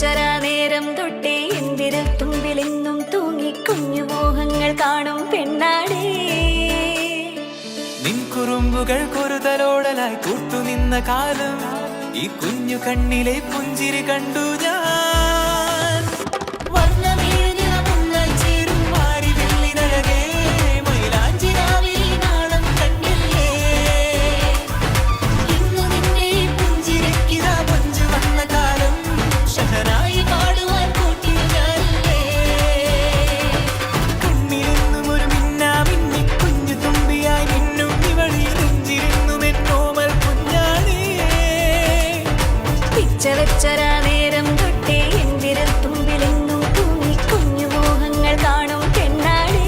പിച്ചവെച്ചരാ നേരം തൊട്ടേ എന്തിരൽ തുമ്പിലെന്നും തൂങ്ങി കുഞ്ഞു മോഹങ്ങൾ കാണും പെണ്ണാടേ. നിൻ കുറുമ്പുകൾ കുറുതലോടലായി കൂട്ടുനിന്ന കാലം ഈ കുഞ്ഞു കണ്ണിലെ പുഞ്ചിരി കണ്ടു ഞാൻ. പിച്ചവെച്ചരാ നേരം തൊട്ടേ എന്തിരൽ തുമ്പിലെന്നും തൂങ്ങി കുഞ്ഞു മോഹങ്ങൾ കാണും പെണ്ണാടേ.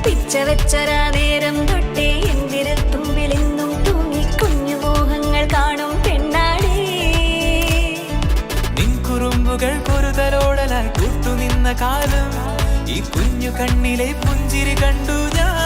പിച്ചവെച്ചരാ നേരം തൊട്ടേ എന്തിരൽ തുമ്പിലെന്നും തൂങ്ങി കുഞ്ഞു മോഹങ്ങൾ കാണും പെണ്ണാടേ. നിൻ കുറുമ്പുകൾ കുറുതലോടലായി കൂട്ടുനിന്ന കാലം ഈ കുഞ്ഞു കണ്ണിലെ പുഞ്ചിരി കണ്ടു ഞാൻ.